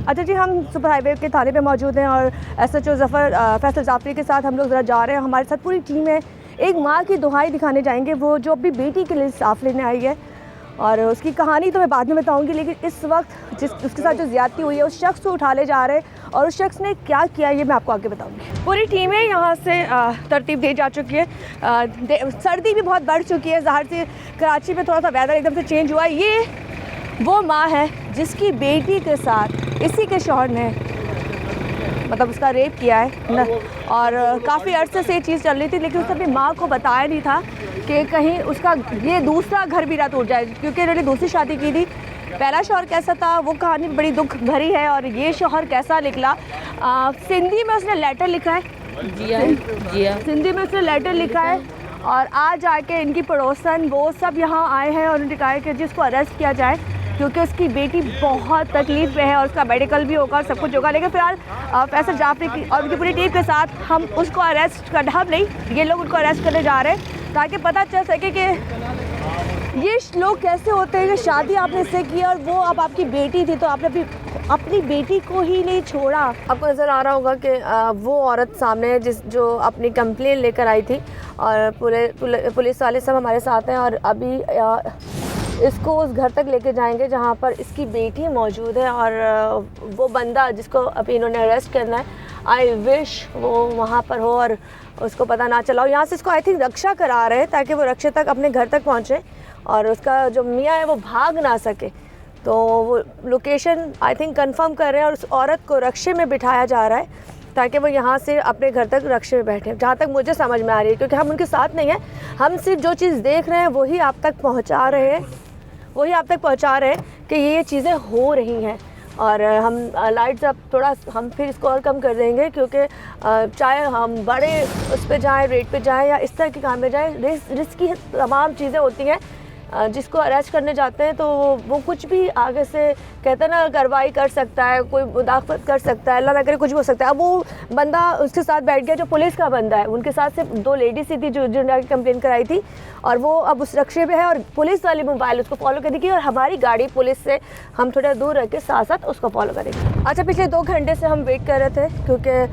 अच्छा जी, हम super highway के थाने पे मौजूद हैं और SHO फैसल जाफरी के साथ हम लोग ज़रा जा रहे हैं। हमारे साथ पूरी टीम है। एक माँ की दुहाई दिखाने जाएंगे, वो जो अभी बेटी के लिए इंसाफ लेने आई है, और उसकी कहानी तो मैं बाद में बताऊंगी, लेकिन इस वक्त उसके साथ जो ज़्यादती हुई है उस शख्स को उठा ले जा रहे हैं और उस शख्स ने क्या किया ये मैं आपको आगे बताऊंगी। पूरी टीमें यहाँ से तरतीब दी जा चुकी है। सर्दी भी बहुत बढ़ चुकी है, ज़ाहिर से कराची में थोड़ा सा वेदर एकदम से चेंज हुआ है। ये वो माँ है जिसकी बेटी के साथ इसी के शौहर ने मतलब उसका रेप किया है न, और काफ़ी अर्से से ये चीज़ चल रही थी, लेकिन उसने अपनी माँ को बताया नहीं था कि कहीं उसका ये दूसरा घर भी ना टूट जाए, क्योंकि उन्होंने दूसरी शादी की थी। पहला शौहर कैसा था वो कहानी बड़ी दुख भरी है, और ये शौहर कैसा निकला। सिंधी में उसने लेटर लिखा है, जी हाँ, सिंधी में उसने लेटर लिखा है, और आज आके इनकी पड़ोसन वो सब यहाँ आए हैं और उन्होंने कहा है कि जिसको अरेस्ट किया जाए, क्योंकि उसकी बेटी बहुत तकलीफ़ में है और उसका मेडिकल भी होगा और सब कुछ होगा। लेकिन फ़िलहाल फैसल जाफरी की और उनकी पूरी टीम के साथ हम उसको अरेस्ट कर, हम नहीं, ये लोग उनको अरेस्ट करने जा रहे हैं ताकि पता चल सके कि ये लोग कैसे होते हैं कि शादी आपने इससे की और वो अब आपकी बेटी थी तो आपने अपनी बेटी को ही नहीं छोड़ा। आपको नज़र आ रहा होगा कि वो औरत सामने है जो अपनी कंप्लेन लेकर आई थी, और पुलिस वाले सब हमारे साथ हैं और अभी इसको उस घर तक लेके जाएंगे जहाँ पर इसकी बेटी मौजूद है, और वो बंदा जिसको अभी इन्होंने अरेस्ट करना है, आई विश वो वहाँ पर हो और उसको पता ना चला हो। यहाँ से इसको आई थिंक रक्षा करा रहे हैं ताकि वो रक्षे तक अपने घर तक पहुँचे और उसका जो मियाँ है वो भाग ना सके। तो वो लोकेशन आई थिंक कंफर्म कर रहे हैं और उस औरत को रक्षे में बिठाया जा रहा है ताकि वो यहाँ से अपने घर तक रक्षे में बैठे, जहाँ तक मुझे समझ में आ रही है, क्योंकि हम उनके साथ नहीं हैं। हम सिर्फ जो चीज़ देख रहे हैं वही आप तक पहुँचा रहे हैं, कि ये चीज़ें हो रही हैं। और हम लाइट्स अब थोड़ा हम फिर इसको और कम कर देंगे, क्योंकि चाहे हम बड़े उस पर जाएँ, रेट पे जाएँ या इस तरह के काम में जाएँ, रिस्क की तमाम चीज़ें होती हैं। जिसको अरेस्ट करने जाते हैं तो वो कुछ भी आगे से कहते हैं ना कार्रवाई कर सकता है, कोई मुदाफ़त कर सकता है, अल्लाह ना करे कुछ भी हो सकता है। अब वो बंदा उसके साथ बैठ गया जो पुलिस का बंदा है, उनके साथ सिर्फ 2 लेडीज़ ही थी जो कंप्लेन कराई थी, और वो अब उस रक्षे पे है और पुलिस वाली मोबाइल उसको फॉलो करेगी और हमारी गाड़ी पुलिस से हम थोड़ा दूर रह के साथ साथ उसको फॉलो करेंगे। अच्छा, पिछले 2 घंटे से हम वेट कर रहे थे, क्योंकि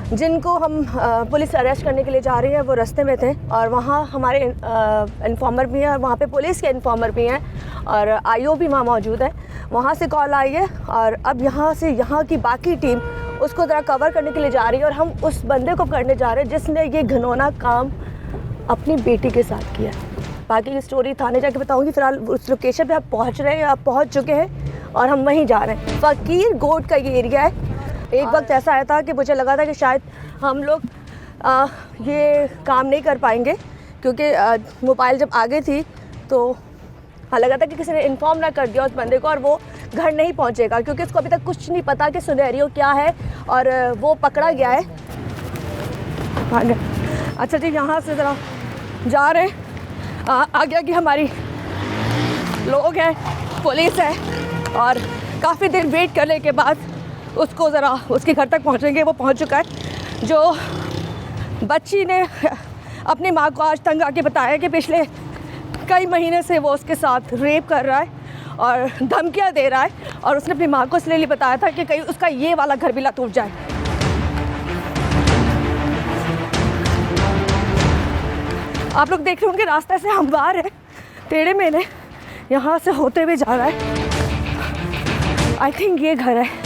जिनको हम पुलिस अरेस्ट करने के लिए जा रही है वो रास्ते में थे, और वहाँ हमारे इन्फॉर्मर भी हैं और वहाँ पे पुलिस के इन्फॉर्मर भी हैं और IO भी वहाँ मौजूद है। वहाँ से कॉल आई है और अब यहाँ की बाकी टीम उसको ज़रा कवर करने के लिए जा रही है, और हम उस बंदे को पकड़ने जा रहे हैं जिसने ये घिनौना काम अपनी बेटी के साथ किया। बाकी की स्टोरी थाने जाके बताऊँगी। फ़िलहाल उस लोकेशन पर आप पहुँच रहे हैं, आप पहुँच चुके हैं और हम वहीं जा रहे हैं। फ़कीर गोट का ये एरिया है। एक वक्त ऐसा आया था कि मुझे लगा था कि शायद हम लोग ये काम नहीं कर पाएंगे, क्योंकि मोबाइल जब आगे थी तो लगा था कि किसी ने इन्फॉर्म ना कर दिया उस बंदे को और वो घर नहीं पहुंचेगा, क्योंकि उसको अभी तक कुछ नहीं पता कि सिनेरियो क्या है, और वो पकड़ा गया है। अच्छा जी, यहाँ से ज़रा जा रहे हैं, आगे आगे हमारी लोग हैं, पुलिस है, और काफ़ी देर वेट करने के बाद उसको ज़रा उसके घर तक पहुँचेंगे। वो पहुँच चुका है। जो बच्ची ने अपनी माँ को आज तंग आके बताया कि पिछले कई महीने से वो उसके साथ रेप कर रहा है और धमकियाँ दे रहा है, और उसने अपनी माँ को इसलिए बताया था कि कहीं उसका ये वाला घर भी ना टूट जाए। आप लोग देख रहे होंगे रास्ते से हम बाहर हैं, टेढ़े मेढ़े यहाँ से होते हुए जा रहा है। आई थिंक ये घर है।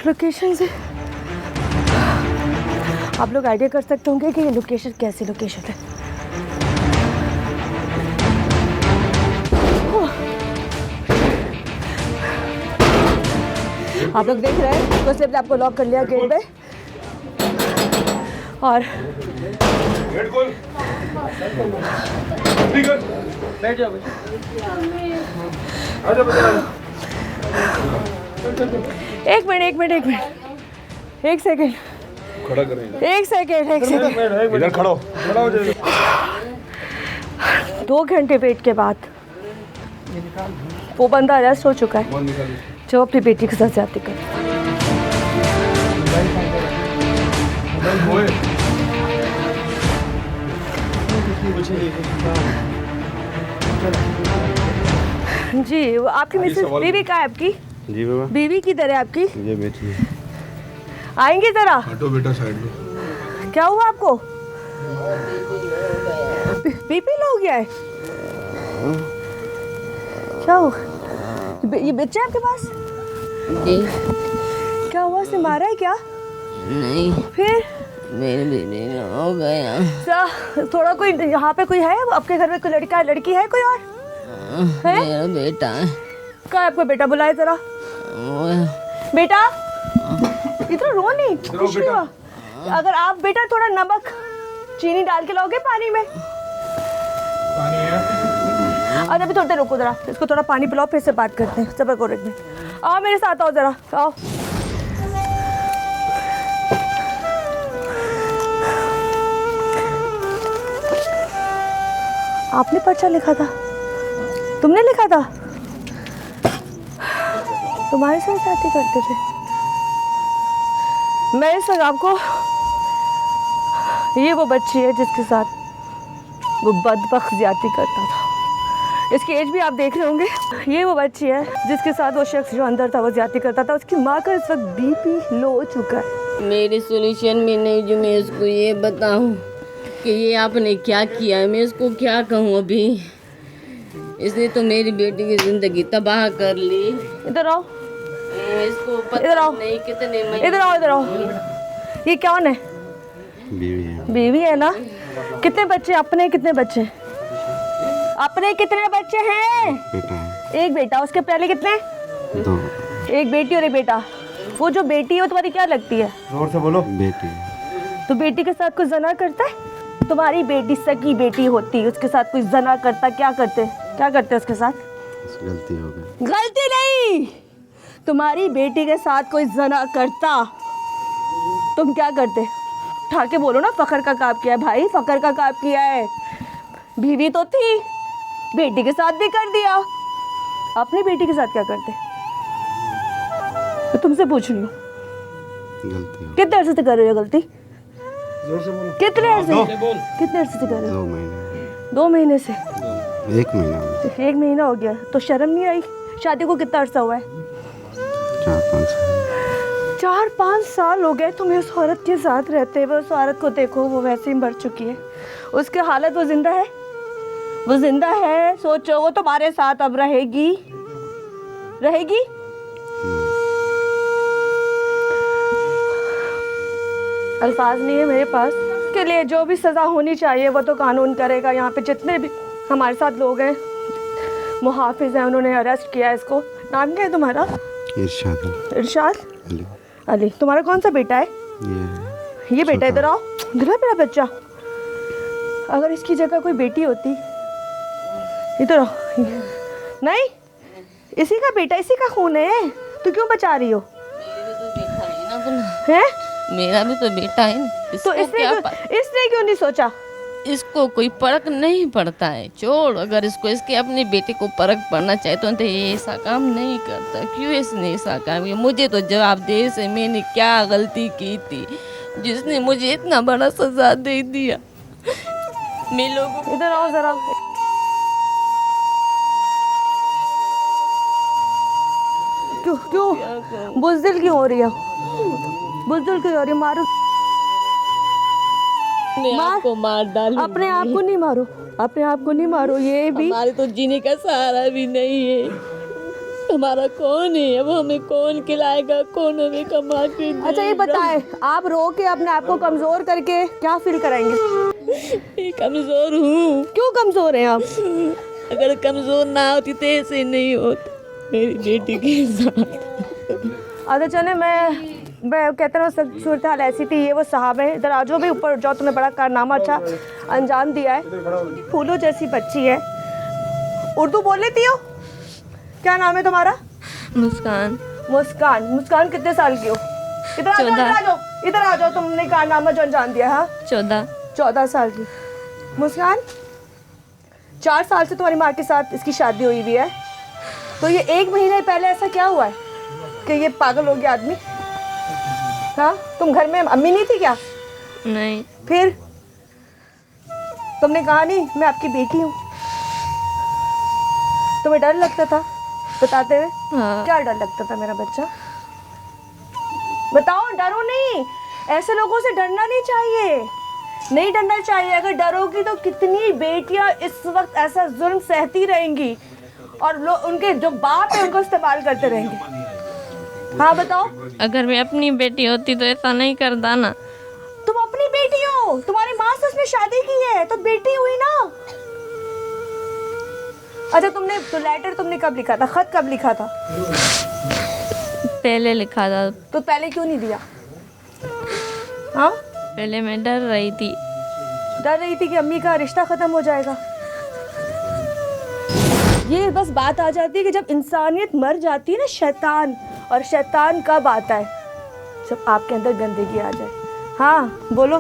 लोकेशन से आप लोग आइडिया कर सकते होंगे कि ये लोकेशन कैसी लोकेशन है। आप लोग देख रहे हैं तो सिर्फ आपको लॉक कर लिया गेट पे, और बैठ जाओ। एक मिनट, एक सेकेंड, खड़ा करेंगे। एक सेकेंड इधर खड़ा हो जाइए। 2 घंटे वेट के बाद वो बंदा अरेस्ट हो चुका है मोबाइल निकालिए। जो अपनी बेटी के साथ ज्यादती कर। मोबाइल होए। जी वो आपकी मिसेस सवाल- बीवी कहाँ है आपकी? जी बाबा, बीवी किधर है आपकी? ये बेटी है। आएंगे जरा। हटो बेटा साइड में। क्या हुआ आपको? बीपी लो हो गया है? क्या हुआ? ये बच्चा है आपके पास? जी क्या हुआ? उसने मारा है क्या? नहीं, फिर मेरे बेटे का हो गया। थोड़ा कोई यहाँ पे कोई है आपके घर में? कोई लड़का है, लड़की है कोई और? है? मेरा बेटा है। कहाँ है आपका बेटा? बुलाए जरा। वो बेटा इतना रो नहीं, कुछ नहीं हुआ। अगर आप बेटा थोड़ा नमक चीनी डाल के लाओगे पानी में। पानी है। अरे अभी थोड़ी देर रुको जरा, इसको थोड़ा पानी पिलाओ, फिर से बात करते हैं। सबर करो एक मिनट। आओ मेरे साथ, आओ जरा, आओ। आपने पर्चा लिखा था? तुमने लिखा था? तुम्हारे साथ शादी करते थे? मैं इस वक्त आपको, ये वो बच्ची है जिसके साथ वो बदबख्त ज्यादती करता था। इसकी एज भी आप देख रहे होंगे। ये वो बच्ची है जिसके साथ वो शख्स जो अंदर था वो ज्यादती करता था। उसकी माँ का इस वक्त बीपी लो हो चुका है। मेरे सोल्यूशन में नहीं जो मैं इसको ये बताऊं कि ये आपने क्या किया है, मैं इसको क्या कहूँ अभी। इसने तो मेरी बेटी की जिंदगी तबाह कर ली। इधर आओ, इसको इधर पता आओ। नहीं कितने इधर आओ, इधर आओ। ये कौन है? बीवी है। बीवी है ना? कितने बच्चे? अपने कितने बच्चे? अपने कितने बच्चे हैं? बेटा है। एक बेटा। उसके पहले कितने? 2 एक बेटी और एक बेटा। वो जो बेटी है वो तुम्हारी क्या लगती है? जोर से बोलो। बेटी है। तो बेटी के साथ कोई जना करता है? तुम्हारी बेटी सगी बेटी होती, उसके साथ कोई जना करता, क्या करते? क्या करते उसके साथ? गलती हो गई। गलती नहीं, तुम्हारी बेटी के साथ कोई जना करता, तुम क्या करते? उठा के बोलो ना, फखर का काम किया है भाई, फखर का काम किया है। बीवी तो थी, बेटी के साथ भी कर दिया। अपनी बेटी के साथ क्या करते? मैं तुमसे पूछ रही हूँ, गलती हो कितने अरसे से कर रहे हो गलती? जोर से बोलो। कितने अरसे से कर रहे हो? 2 महीने। 2 महीने से? 1 महीना हो गया। 1 महीना हो गया तो शर्म नहीं आई? शादी को कितना अरसा हुआ है? 4-5 साल। 4-5 साल हो गए तुम्हें उस औरत के साथ रहते हुए। उस औरत को देखो, वो वैसे ही मर चुकी है। उसकी हालत, वो जिंदा है? वो जिंदा है? सोचो, वो तुम्हारे साथ अब रहेगी? रहेगी? अल्फाज नहीं है मेरे पास के लिए। जो भी सज़ा होनी चाहिए वो तो कानून करेगा। यहाँ पे जितने भी हमारे साथ लोग हैं, मुहाफिज हैं, उन्होंने अरेस्ट किया है इसको। नाम क्या है तुम्हारा? इरशाद इरशाद अली। अली। तुम्हारा कौन सा बेटा है? ये बेटा। इधर आओ, इधर मेरा बच्चा। अगर इसकी जगह कोई बेटी होती, इधर आओ। नहीं, इसी का बेटा, इसी का खून है, तो क्यों बचा रही हो? हैं? मेरा भी तो बेटा है। तो इसको क्या इसने क्यों नहीं सोचा? इसको कोई फर्क नहीं पड़ता है। छोड़, अगर इसको इसके अपने बेटे को फर्क पड़ना चाहे तो ये ऐसा काम नहीं करता। क्यों इसने ऐसा काम किया? मुझे तो जवाब दे से मैंने क्या गलती की थी जिसने मुझे इतना बड़ा सजा दे दिया। मैं लोगों इधर आओ जरा। क्यों बुज़दिल क्यों हो रही है? बुज़दिल क्यों हो रही है? मारो, ने आपको मार डालूंगी। अपने आप को नहीं मारो, अपने आप को नहीं मारो। ये भी हमारे तो जीने का सहारा भी नहीं है। हमारा कौन है? अब हमें कौन खिलाएगा, कौन हमें कमा के देगा? अच्छा ये बताएं, आप रो के अपने आप को कमजोर करके क्या फील कराएंगे? मैं कमजोर हूँ। क्यों कमजोर हैं आप? अगर कमजोर ना होती तो ऐसे नहीं होता मेरी बेटी के साथ। अच्छा चले, मैं कहते ना सूरत हाल ऐसी थी। ये वो साहब है, इधर आ जाओ भी, ऊपर जाओ। तुमने बड़ा कारनामा अच्छा अंजाम दिया है। फूलों जैसी बच्ची है। उर्दू बोल लेती हो? क्या नाम है तुम्हारा? मुस्कान। मुस्कान। मुस्कान कितने साल की हो? इधर आ जाओ, इधर आ जाओ, इधर आ जाओ। तुमने कारनामा जो अंजाम दिया। हाँ 14 साल की मुस्कान। 4 साल से तुम्हारी माँ के साथ इसकी शादी हुई हुई है। तो ये 1 महीने पहले ऐसा क्या हुआ है कि ये पागल हो गया आदमी? हाँ, तुम घर में अम्मी नहीं थी क्या? नहीं। फिर तुमने कहा नहीं मैं आपकी बेटी हूँ? तुम्हें डर लगता था बताते हुए? हाँ। क्या डर लगता था मेरा बच्चा? बताओ, डरो नहीं। ऐसे लोगों से डरना नहीं चाहिए, नहीं डरना चाहिए। अगर डरोगी तो कितनी बेटियां इस वक्त ऐसा जुल्म सहती रहेंगी और लोग उनके जो बाप है उनको इस्तेमाल करते रहेंगे। हाँ बताओ। अगर मैं अपनी बेटी होती तो ऐसा नहीं करता ना। तुम अपनी बेटी हो, तुम्हारी माँ से उसने शादी की है तो बेटी हुई ना। अच्छा, तुमने तो लेटर तुमने कब लिखा था, खत कब लिखा था? पहले लिखा था। तो पहले क्यों नहीं दिया? हाँ, पहले मैं डर रही थी। डर रही थी कि अम्मी का रिश्ता खत्म हो जाएगा। ये बस बात आ जाती है कि जब इंसानियत मर जाती है ना, शैतान, और शैतान कब आता है? जब आपके अंदर गंदगी आ जाए। हाँ बोलो,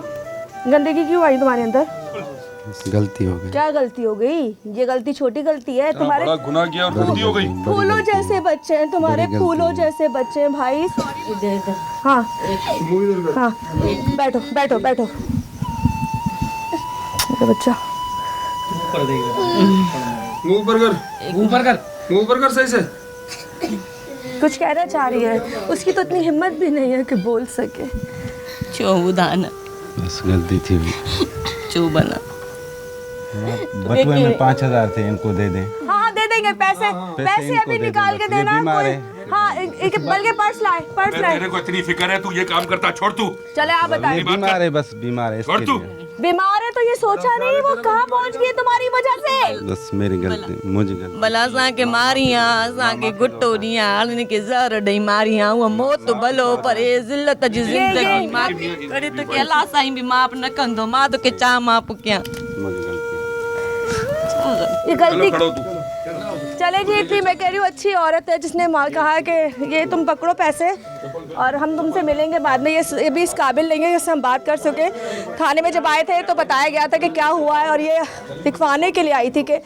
गंदगी क्यों आई तुम्हारे अंदर? गलती हो गई। क्या गलती हो गई? ये गलती छोटी गलती है तुम्हारे। बड़ा गुनाह किया और गलती हो गई। फूलों जैसे बच्चे हैं तुम्हारे, फूलों जैसे बच्चे हैं भाई। हाँ हाँ, बैठो बैठो बैठो बच्चा। मुंह ऊपर कर, मुंह ऊपर कर, मुंह ऊपर कर सही से। कुछ कहना चाह रही है, उसकी तो इतनी हिम्मत भी नहीं है कि बोल सके। चौबुदाना बस गलती थी। चौबना बटुए में 5,000 थे, इनको दे दें। हाँ दे देंगे पैसे, पैसे अभी निकाल के देना। बीमार है। हाँ, एक बल्कि पर्स लाए, पर्स लाए। तेरे को इतनी फिक्र है, तू ये काम करता, छोड़ तू। चले आप ये बताइए। बीमार है, बस बीमार है छोड़ इसके तू। लिए। बीमार है तो ये सोचा नहीं वो कहाँ पहुँच गई तुम्हारी वजह से। बस मेरी गलती, मुझे गलती। भला असांखे मारियां, असांखे गुटो ॾियां, हाणे के ज़हर ॾेई मारियां, उहा मौत भलो पर हे ज़िल्लत जी ज़िंदगी माफ़ करे तोखे अलाह साईं बि माफ़ न कंदो। मां तोखे छा माफ़ कयां? मुझे गलती। ये गलती। खड़ो तू। चले जी, इतनी मैं कह रही हूँ अच्छी औरत है जिसने कहा कि ये तुम पकड़ो पैसे और हम तुमसे मिलेंगे बाद में। ये भी इस काबिल नहीं है जिससे हम बात कर सके। थाने में जब आए थे तो बताया गया था कि क्या हुआ है, और ये दिखवाने के लिए आई थी कि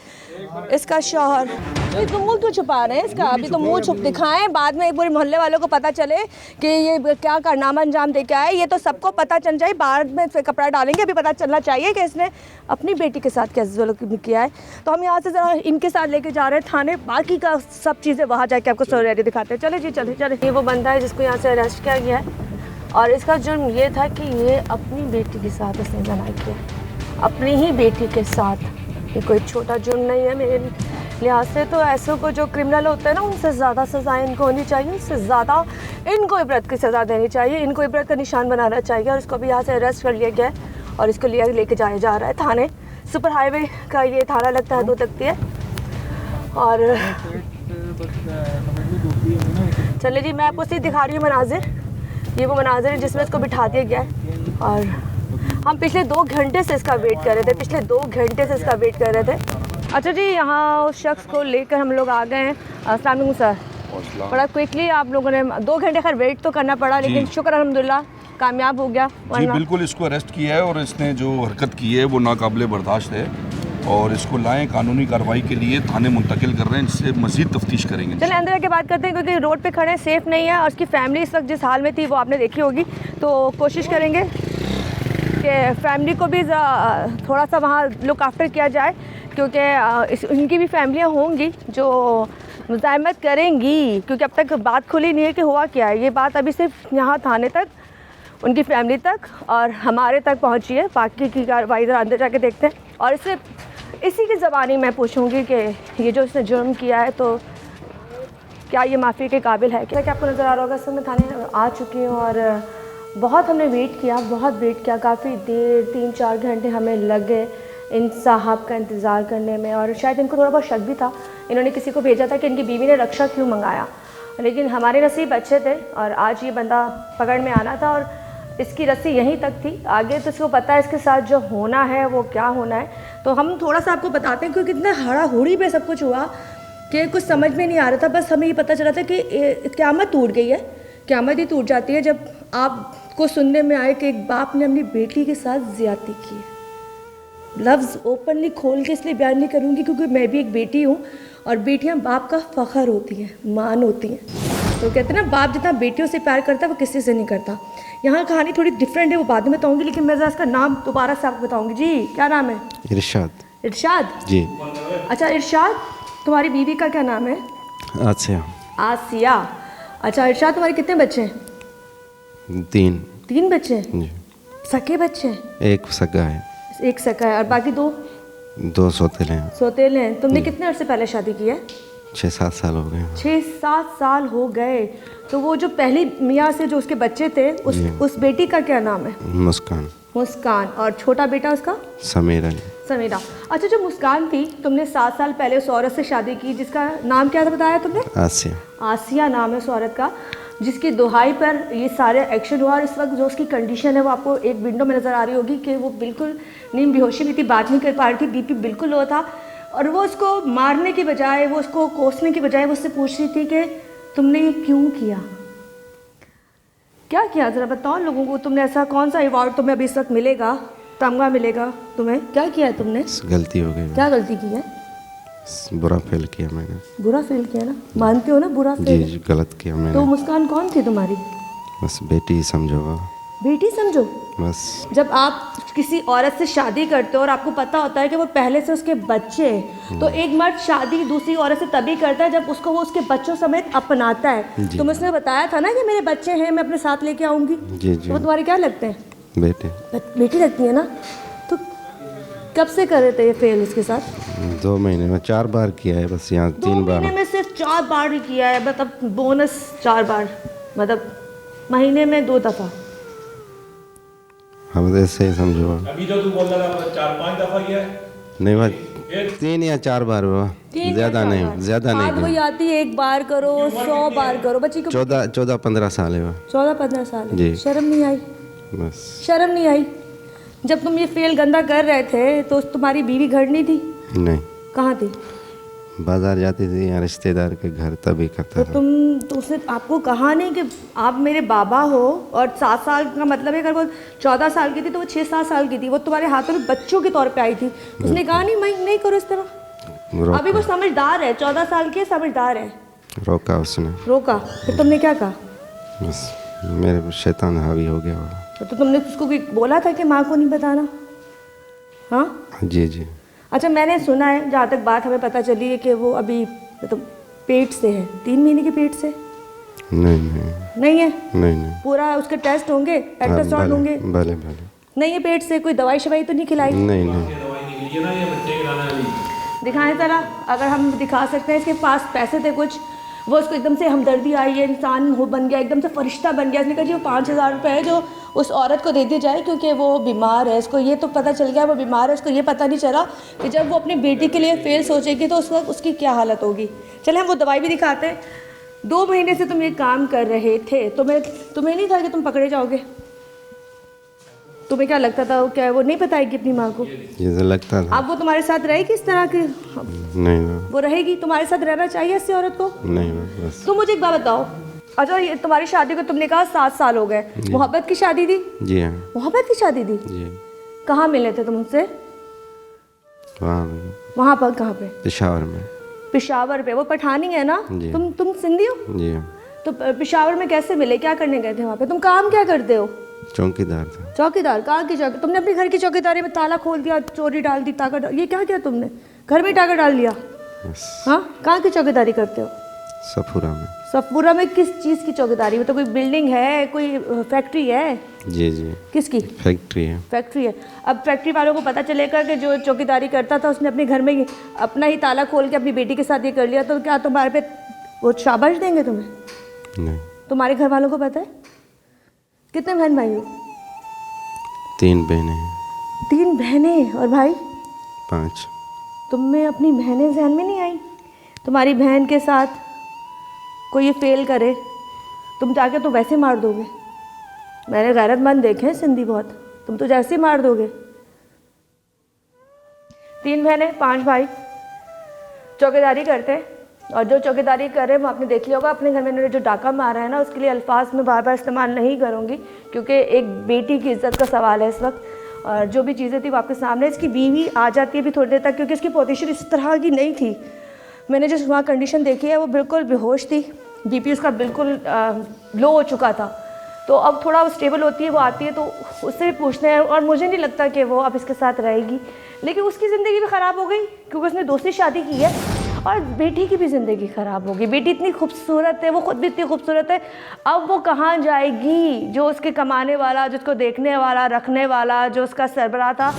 इसका शौहर। ये तो मुँह क्यों छुपा रहे हैं इसका? अभी तो मुँह छुप दिखाएं, बाद में एक पूरे मोहल्ले वालों को पता चले कि ये क्या कारनामा अंजाम दे के आए। ये तो सबको पता चल जाए, बाद में फिर कपड़ा डालेंगे। अभी पता चलना चाहिए कि इसने अपनी बेटी के साथ क्या जुल्म किया है। तो हम यहाँ से ज़रा इनके साथ लेके जा रहे हैं थाने, बाकी का सब चीज़ें वहाँ जाके आपको सरेरी दिखाते हैं। चले जी चले चले। ये वो बंदा है जिसको यहाँ से अरेस्ट किया गया है, और इसका जुर्म ये था कि ये अपनी बेटी के साथ इसने जना किया, अपनी ही बेटी के साथ। ये कोई छोटा जुर्म नहीं है मेरे लिहाज से। तो ऐसों को जो क्रिमिनल होते हैं ना, उनसे ज़्यादा सज़ा इनको होनी चाहिए, उससे ज़्यादा इनको इबरत की सज़ा देनी चाहिए, इनको इबरत का निशान बनाना चाहिए। और इसको भी यहाँ से अरेस्ट कर लिया गया है और इसको लेके जाया जा रहा है थाने। सुपर हाईवे का ये थाना लगता है, 2 तख्ती है। और चले जी, मैं आपको सीधे दिखा रही हूँ मनाजिर। ये वो मनाजिर है जिसमें इसको बिठा दिया गया है, और हम पिछले 2 घंटे से इसका वेट कर रहे थे, पिछले 2 घंटे से इसका वेट कर रहे थे। अच्छा जी, यहाँ उस शख्स को लेकर हम लोग आ गए हैं। अस्सलाम वालेकुम सर। बड़ा क्विकली आप लोगों ने 2 घंटे खैर वेट तो करना पड़ा, लेकिन शुक्र अल्हम्दुलिल्लाह कामयाब हो गया। जी बिल्कुल, इसको अरेस्ट किया है और इसने जो हरकत की है वो नाकाबिले बर्दाश्त है, और इसको लाएं कानूनी कार्रवाई के लिए थाने मुंतकिल कर रहे हैं, इससे मजीद तफ्तीश करेंगे। चलिए अंदर आके बात करते हैं, क्योंकि रोड पे खड़े सेफ नहीं है और उसकी फैमिली इस वक्त जिस हाल में थी वो आपने देखी होगी। तो कोशिश करेंगे कि फैमिली को भी थोड़ा सा वहाँ लुक आफ्टर किया जाए, क्योंकि उनकी भी फैमिलियाँ होंगी जो मुज़ाहमत करेंगी, क्योंकि अब तक बात खुली नहीं है कि हुआ क्या है। ये बात अभी सिर्फ यहाँ थाने तक, उनकी फैमिली तक और हमारे तक पहुँची है। बाकी की कार्रवाई इधर अंदर जाके देखते हैं, और इससे इसी की ज़बानी मैं पूछूंगी कि ये जो इसने जुर्म किया है तो क्या ये माफ़ी के काबिल है। क्या आपको नज़र आ रहा होगा, सब मैं थाने आ चुकी हूँ और बहुत हमने वेट किया, बहुत वेट किया, काफ़ी देर 3-4 घंटे हमें लग गए इन साहब का इंतज़ार करने में। और शायद इनको थोड़ा बहुत शक भी था, इन्होंने किसी को भेजा था कि इनकी बीवी ने रक्षा क्यों मंगाया, लेकिन हमारे नसीब अच्छे थे और आज ये बंदा पकड़ में आना था और इसकी रस्सी यहीं तक थी। आगे तो इसको पता है इसके साथ जो होना है वो क्या होना है। तो हम थोड़ा सा आपको बताते हैं, क्योंकि इतना हड़ाहुड़ी पे सब कुछ हुआ कि कुछ समझ में नहीं आ रहा था। बस हमें ये पता चला था कि क़यामत टूट गई है। क़यामत ही टूट जाती है जब आपको सुनने में आए कि एक बाप ने अपनी बेटी के साथ ज़्यादती की है। लफ्ज़ ओपनली खोल के इसलिए बयान नहीं करूँगी क्योंकि मैं भी एक बेटी हूँ और बेटियां बाप का फ़ख्र होती हैं, मान होती हैं। तो कहते हैं ना, बाप जितना बेटियों से प्यार करता है वो किसी से नहीं करता। यहाँ कहानी थोड़ी डिफरेंट है, वो बाद में बताऊँगी, लेकिन मैं ज़रा इसका नाम दोबारा से आपको बताऊँगी। जी क्या नाम है? इरशाद इरशाद जी। अच्छा इरशाद, तुम्हारी बीवी का क्या नाम है? अच्छा आसिया। अच्छा इरशाद, तुम्हारे कितने बच्चे हैं? 3 3 बच्चे हैं? जी। सके बच्चे हैं? एक सगा है, एक सका है और बाकी 2 सौतेले हैं। सोतेले हैं। तुमने कितने अर्से पहले शादी की है? 6-7 साल हो गए। 6-7 साल हो गए। तो वो जो पहली मियाँ से जो उसके बच्चे थे, उस बेटी का क्या नाम है? मुस्कान। मुस्कान। और छोटा बेटा उसका? समीरा। समीरा। अच्छा, जो मुस्कान थी, तुमने 7 साल पहले उस औरत से शादी की जिसका नाम क्या था बताया तुमने? आसिया। आसिया नाम है उस औरत का, जिसकी दुहाई पर ये सारे एक्शन हुआ। और इस वक्त जो उसकी कंडीशन है वो आपको एक विंडो में नज़र आ रही होगी कि वो बिल्कुल नींद बेहोशी में थी, बात नहीं कर पा रही थी, बीपी बिल्कुल लो था। और वो उसको मारने की बजाय, वो उसको कोसने की बजाय वो उससे पूछ रही थी कि तुमने ये क्यों किया, क्या किया, ज़रा बताओ लोगों को। तुमने ऐसा कौन सा अवार्ड तुम्हें अभी इस वक्त मिलेगा, तमगा मिलेगा तुम्हें, क्या किया है तुमने? गलती हो गई। क्या गलती की है? बुरा फेल किया मैंने। बुरा फेल किया ना, मानते हो ना बुरा फेल? जी गलत किया तो मैंने। मुस्कान कौन थी तुम्हारी? बस बेटी ही समझो। बेटी समझो। बस जब आप किसी औरत से शादी करते हो और आपको पता होता है कि वो पहले से उसके बच्चे हैं, तो एक मर्द शादी दूसरी औरत से तभी करता है जब उसको वो उसके बच्चों समेत अपनाता है। तुम उसने बताया था ना कि मेरे बच्चे हैं, मैं अपने साथ लेके आऊँगी। जी जी। वो तुम्हारे क्या लगते हैं? बेटे। बेटी लगती है ना। तो कब से कर रहे थे ये फेल उसके साथ? 2 महीने में 4 बार किया है बस, यहाँ 3 2 बार। महीने में सिर्फ 4 बार ही किया है, मतलब बोनस 4 बार, मतलब महीने में 2 दफ़ा। हम तो ऐसे ही समझो। अभी जो तू बोल रहा था 4-5 दफा किया है? नहीं बस 3 या 4 बार हुआ, ज़्यादा नहीं, ज़्यादा नहीं बात वही आती है, एक बार करो 100 बार करो। बच्ची को 14-15 साल है वो। 14-15 साल है। जी। शर्म नहीं आई? बस शर्म नहीं आई? जब तुम ये फेल गंदा कर रहे थे तो तुम्हारी बीवी घर नहीं थी? नहीं, कहाँ थी? बाजार जाती थी या रिश्तेदार के घर, तभी करता तो था। तुम तो उसने आपको कहा नहीं कि आप मेरे बाबा हो? और 7 साल का मतलब है, अगर वो 14 साल की थी तो वो 6-7 साल की थी, वो तुम्हारे हाथों में बच्चों के तौर पे आई थी। उसने कहा नहीं, मैं नहीं करो इस तरह। अभी वो समझदार है, 14 साल की समझदार है। रोका उसने। रोका? फिर तुमने क्या कहा? बस मेरे शैतान हावी हो गया वो। तो तुमने उसको कोई बोला था कि माँ को नहीं बताना? हाँ जी जी। अच्छा, मैंने सुना है, जहाँ तक बात हमें पता चली है, कि वो अभी मतलब पेट से है, 3 महीने के पेट से। नहीं नहीं है? नहीं। पूरा उसके टेस्ट होंगे, अल्ट्रासाउंड होंगे? भले भले। नहीं है पेट से? कोई दवाई शवाई तो नहीं खिलाई? नहीं। दिखाएं ज़रा, अगर हम दिखा सकते हैं। इसके पास पैसे थे कुछ, वो उसको एकदम से हमदर्दी आई है, इंसान हो बन गया, एकदम से फरिश्ता बन गया। इसने कहा जी वो 5000 रुपये है जो उस औरत को दे दिया जाए, क्योंकि वो बीमार है। इसको ये तो पता चल गया वो बीमार है, उसको ये पता नहीं चला कि जब वो अपनी बेटी के लिए फेल सोचेगी तो उस वक्त उसकी क्या हालत होगी। चले हम वो दवाई भी दिखाते हैं। 2 महीने से तुम ये काम कर रहे थे, तुम्हें नहीं था कि तुम पकड़े जाओगे? तुम्हें क्या लगता था क्या वो नहीं बताएगी अपनी माँ को? ये तो लगता था। अब वो तुम्हारे साथ रहेगी इस तरह की? नहीं वो रहेगी, तुम्हारे साथ रहना चाहिए ऐसी औरत को? नहीं बस। तुम मुझे एक बात बताओ। अच्छा, ये तुम्हारी शादी को तुमने कहा 7 साल हो गए, मोहब्बत की शादी थी? जी हाँ। मोहब्बत की शादी थी? जी। कहाँ मिले थे तुम उनसे? वहाँ पर कहाँ पे? पेशावर में। पेशावर पे? वो पठानी है ना? जी। तुम सिंधी हो? जी हाँ। तो पेशावर में कैसे मिले, क्या करने गए थे वहाँ पे? तुम काम क्या करते हो? चौकीदार था। चौकीदार? कहाँ की चौकी? तुमने अपने घर की चौकीदारी में ताला खोल दिया, चोरी डाल दी, ताका डाल, ये क्या किया तुमने? घर में टाका डाल लिया? बस। हाँ, कहाँ की चौकीदारी करते हो? सफूरा में। सफूरा में किस चीज़ की चौकीदारी? मतलब कोई बिल्डिंग है, कोई फैक्ट्री है? जी जी। किसकी फैक्ट्री है। फैक्ट्री है। अब फैक्ट्री वालों को पता चलेगा कि जो चौकीदारी करता था उसने अपने घर में ही अपना ही ताला खोल के अपनी बेटी के साथ ये कर लिया, तो क्या तुम्हारे पे वो शाबाश देंगे तुम्हें? नहीं। तुम्हारे घर वालों को पता है? कितने बहन भाई हो? 3 बहनें हैं। 3 बहनें और भाई 5। तुम्हें अपनी बहनें ध्यान में नहीं आई? तुम्हारी बहन के साथ कोई ये फेल करे, तुम जाके तो वैसे मार दोगे। मैंने गैरतमंद देखे हैं सिंधी बहुत, तुम तो जैसे ही मार दोगे। 3 बहनें 5 भाई चौकीदारी करते हैं, और जो चौकीदारी कर रहे हैं वो आपने देख लिया होगा। अपने घर में इन्होंने जो डाका मारा है ना, उसके लिए अल्फाज में बार बार इस्तेमाल नहीं करूँगी, क्योंकि एक बेटी की इज्जत का सवाल है इस वक्त। और जो भी चीज़ें थी वो आपके सामने। इसकी बीवी आ जाती है भी थोड़ी देर तक, क्योंकि इसकी पोजीशन इस तरह की नहीं थी। मैंने जो वहाँ कंडीशन देखी है वो बिल्कुल बेहोश थी, बीपी उसका बिल्कुल लो हो चुका था। तो अब थोड़ा वो स्टेबल होती है, वो आती है तो उससे भी पूछते हैं, और मुझे नहीं लगता कि वो अब इसके साथ रहेगी। लेकिन उसकी ज़िंदगी भी ख़राब हो गई क्योंकि उसने दूसरी शादी की है, और बेटी की भी ज़िंदगी ख़राब होगी। बेटी इतनी खूबसूरत है, वो ख़ुद भी इतनी खूबसूरत है, अब वो कहाँ जाएगी? जो उसके कमाने वाला, जिसको देखने वाला, रखने वाला, जो उसका सरबराह था।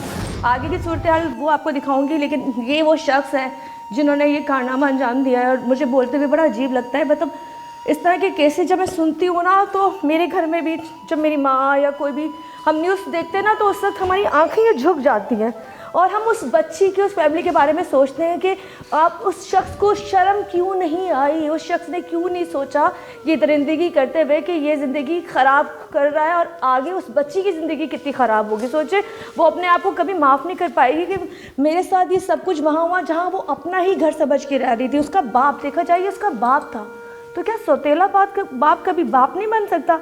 आगे की सूरत हाल वो आपको दिखाऊंगी, लेकिन ये वो शख्स है जिन्होंने ये कारनामा अंजाम दिया है। और मुझे बोलते हुए बड़ा अजीब लगता है, मतलब इस तरह के केसेस जब मैं सुनती हूँ ना, तो मेरे घर में भी जब मेरी माँ या कोई भी हम न्यूज़ देखते हैं ना, तो उस वक्त हमारी आँखें झुक जाती हैं, और हम उस बच्ची की, उस फैमिली के बारे में सोचते हैं कि आप उस शख्स को शर्म क्यों नहीं आई, उस शख्स ने क्यों नहीं सोचा ये दरिंदगी करते हुए कि ये ज़िंदगी ख़राब कर रहा है और आगे उस बच्ची की ज़िंदगी कितनी ख़राब होगी। सोचे वो अपने आप को कभी माफ़ नहीं कर पाएगी कि मेरे साथ ये सब कुछ वहाँ हुआ जहाँ वो अपना ही घर समझ के रह रही थी। उसका बाप, देखा जाए उसका बाप था, तो क्या सौतेला बाप कभी बाप नहीं बन सकता?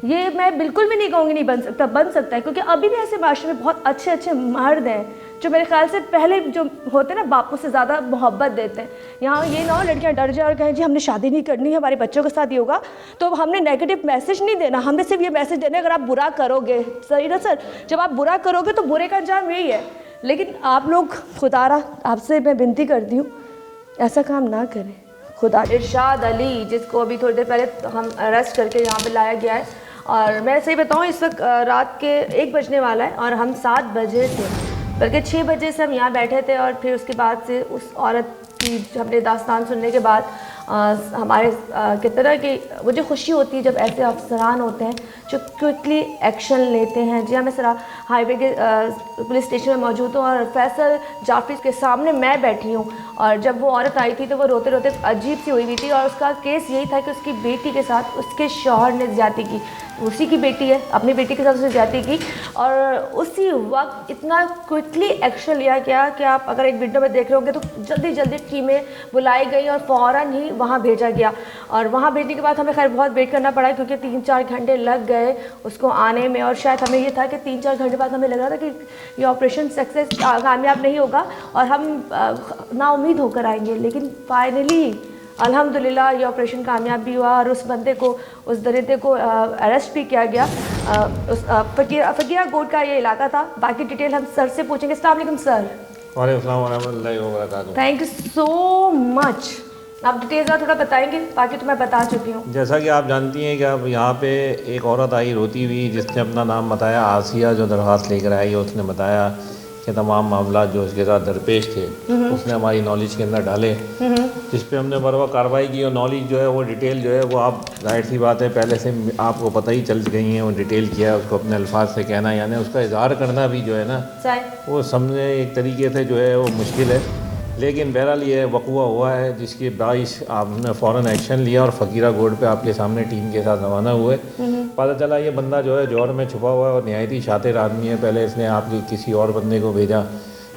ये मैं बिल्कुल भी नहीं कहूँगी नहीं बन सकता, बन सकता है, क्योंकि अभी भी ऐसे माशरे में बहुत अच्छे अच्छे मर्द हैं जो मेरे ख्याल से पहले जो होते हैं ना, बापों से ज़्यादा मोहब्बत देते हैं। यहाँ ये ना हो लड़कियाँ डर जाए और कहें जी हमने शादी नहीं करनी है, हमारे बच्चों के साथ ही होगा, तो हमने नेगेटिव मैसेज नहीं देना, हमने सिर्फ ये मैसेज देना है अगर आप बुरा करोगे, सही ना सर? जब आप बुरा करोगे तो बुरे का अंजाम यही है। लेकिन आप लोग, खुदारा आपसे मैं विनती करती हूँ, ऐसा काम ना करें। खुदा। इरशाद अली, जिसको अभी थोड़ी देर पहले हम अरेस्ट करके यहाँ पे लाया गया है, और मैं सही बताऊँ इस वक्त रात के 1 बजने वाला है और हम 7 बजे से, बल्कि 6 बजे से हम यहाँ बैठे थे। और फिर उसके बाद से उस औरत की हमने दास्तान सुनने के बाद हमारे कहते ना कि मुझे खुशी होती है जब ऐसे अफसरान होते हैं जो क्विकली एक्शन लेते हैं। जी हाँ, मैं सरा हाईवे के पुलिस स्टेशन में मौजूद हूँ और फैसल जाफरी के सामने मैं बैठी हूँ। और जब वो औरत आई थी तो वो रोते रोते अजीब सी हुई थी, और उसका केस यही था कि उसकी बेटी के साथ उसके शौहर ने ज़्यादती की। उसी की बेटी है, अपनी बेटी के साथ उसने ज़्यादती की, और उसी वक्त इतना क्विकली एक्शन लिया गया कि आप अगर एक वीडियो में देख रहे होंगे तो जल्दी जल्दी टीमें बुलाई गई और फ़ौरन ही वहाँ भेजा गया। और वहाँ भेजने के बाद हमें खैर बहुत वेट करना पड़ा क्योंकि 3-4 घंटे लग गए उसको आने में। और शायद हमें ये था कि 3-4 घंटे बाद हमें लग रहा था कि ये ऑपरेशन सक्सेस कामयाब नहीं होगा और हम नाउम्मीद होकर आएंगे, लेकिन फाइनली अल्हम्दुलिल्लाह ये ऑपरेशन कामयाब भी हुआ और उस बंदे को, उस दरिंदे को अरेस्ट भी किया गया। उस फकीरा गोट का ये इलाका था। बाकी डिटेल हम सर से पूछेंगे। अस्सलाम वालेकुम सर। वालेकुम सलाम व रहमतुल्लाहि व बरकातुहू। Thank you so much. आप डिटेल्स थोड़ा बताएंगे, बाकी तो मैं बता चुकी हूँ। जैसा कि आप जानती हैं कि अब यहाँ पे एक औरत आई रोती हुई, जिसने अपना नाम बताया आसिया, जो दरख्वास्त लेकर आई, उसने बताया कि तमाम मामला जो उसके साथ दरपेश थे उसने हमारी नॉलेज के अंदर डाले, जिस पे हमने बरवा कार्रवाई की। और नॉलेज जो है वो डिटेल जो है वो आप, जाहिर सी बात है, पहले से आपको पता ही चल गई हैं, वो डिटेल किया है, उसको अपने अल्फाज से कहना यानी उसका इजहार करना भी जो है ना वो समझने एक तरीके से जो है वो मुश्किल है। लेकिन बहरहाल ये वक़ुआ हुआ है जिसके बाइस आपने फ़ौरन एक्शन लिया और फ़कीरा गोड पे आपके सामने टीम के साथ रवाना हुए। पता चला ये बंदा जो है जौहर में छुपा हुआ है और नहायत ही शातिर आदमी है। पहले इसने आपके किसी और बंदे को भेजा,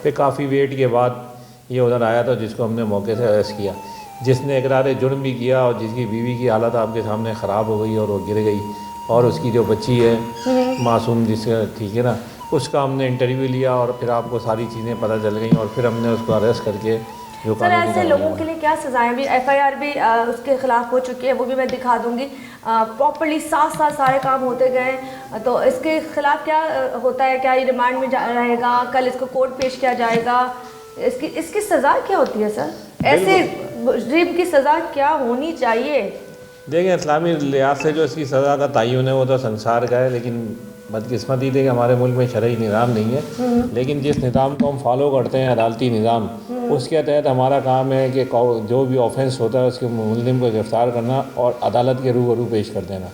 फिर काफ़ी वेट के बाद ये उधर आया था, जिसको हमने मौके से अरेस्ट किया, जिसने इकरार जुर्म भी किया और जिसकी बीवी की हालत आपके सामने ख़राब हो गई और वो गिर गई। और उसकी जो बच्ची है मासूम, जिसका, ठीक है ना, उसका हमने इंटरव्यू लिया और फिर आपको सारी चीज़ें पता चल गई और फिर हमने उसको अरेस्ट करके जो सर ऐसे लोगों के लिए क्या सज़ाएं? भी FIR भी उसके ख़िलाफ़ हो चुकी है, वो भी मैं दिखा दूंगी। प्रॉपर्ली साथ साथ सारे काम होते गए, तो इसके ख़िलाफ़ क्या होता है? क्या ये रिमांड में रहेगा? कल इसको कोर्ट पेश किया जाएगा? इसकी सज़ा क्या होती है सर? ऐसे मुजरिम की सज़ा क्या होनी चाहिए? देखिए, इस्लामी लिहाज से जो इसकी सज़ा का तयन है वो तो संसार का है, लेकिन बदकिस्मती थी कि हमारे मुल्क में शरई निज़ाम नहीं है। लेकिन जिस निज़ाम को हम फॉलो करते हैं, अदालती निज़ाम, उसके तहत हमारा काम है कि जो भी ऑफेंस होता है उसके मुलज़िम को गिरफ़्तार करना और अदालत के रूबरू पेश कर देना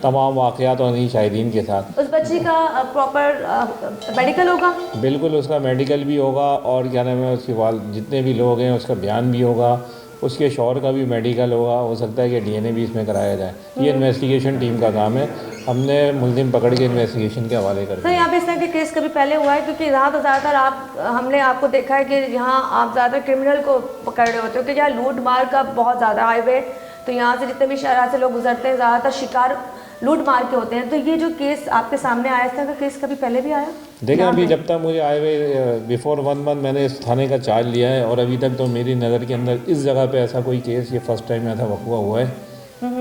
तमाम वाक़यात और नई शाहिदीन के साथ। उस बच्ची का प्रॉपर मेडिकल होगा? बिल्कुल, उसका मेडिकल भी होगा और क्या नाम है, उसके जितने भी लोग हैं उसका बयान भी होगा, उसके शौहर का भी मेडिकल होगा, हो सकता है कि DNA भी इसमें कराया जाए। ये इन्वेस्टिगेशन टीम का काम है, हमने मुलज़िम पकड़ के इन्वेस्टिगेशन के हवाले कर दिया। सर यहाँ पे इस तरह के केस कभी पहले हुआ है? क्योंकि यहाँ तो ज़्यादातर हमने आपको देखा है कि यहाँ आप ज़्यादातर क्रिमिनल को पकड़ रहे होते हो, क्योंकि यहाँ लूट मार का बहुत ज़्यादा हाईवे, तो यहाँ से जितने भी शहर से लोग गुजरते हैं ज़्यादातर शिकार लूट मार के होते हैं। तो ये जो केस आपके सामने आया, इस तरह का केस कभी पहले भी आया? देखिए अभी जब तक मुझे आए हुए बिफोर 1 मंथ मैंने इस थाने का चार्ज लिया है और अभी तक तो मेरी नज़र के अंदर इस जगह पे ऐसा कोई केस ये फर्स्ट टाइम ऐसा वक़्वा हुआ है,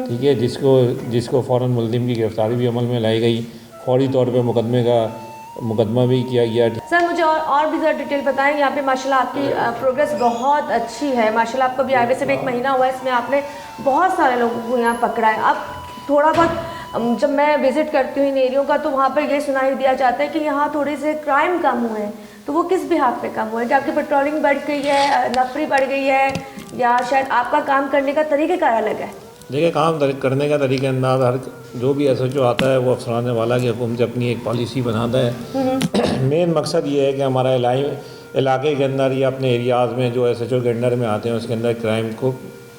ठीक है, जिसको फ़ौरन मुल्ज़िम की गिरफ्तारी भी अमल में लाई गई, फौरी तौर पे मुकदमा भी किया गया। सर मुझे और भी ज़रा डिटेल बताएं। यहाँ पे माशाल्लाह आपकी प्रोग्रेस बहुत अच्छी है माशाल्लाह। आपको भी आए हुए सिर्फ 1 महीना हुआ है, इसमें आपने बहुत सारे लोगों को यहाँ पकड़ा है। अब थोड़ा बहुत जब मैं विज़िट करती हूँ इन एरियो का तो वहाँ पर ये सुनाई दिया जाता है कि यहाँ थोड़े से क्राइम कम हुए हैं। तो वो किस बिहाफ पे कम हुए हैं? कि आपकी पेट्रोलिंग बढ़ गई है, नफरी बढ़ गई है, या शायद आपका काम करने का तरीक़ेकार अलग है? देखिए काम करने का तरीका अंदाज हर जो भी SHO आता है वो अफसरान वाला की हुक्म से अपनी एक पॉलिसी बनाता है। मेन मकसद ये है कि हमारा इलाके के अंदर या अपने एरियाज़ में जो SHO के अंडर में आते हैं उसके अंदर क्राइम को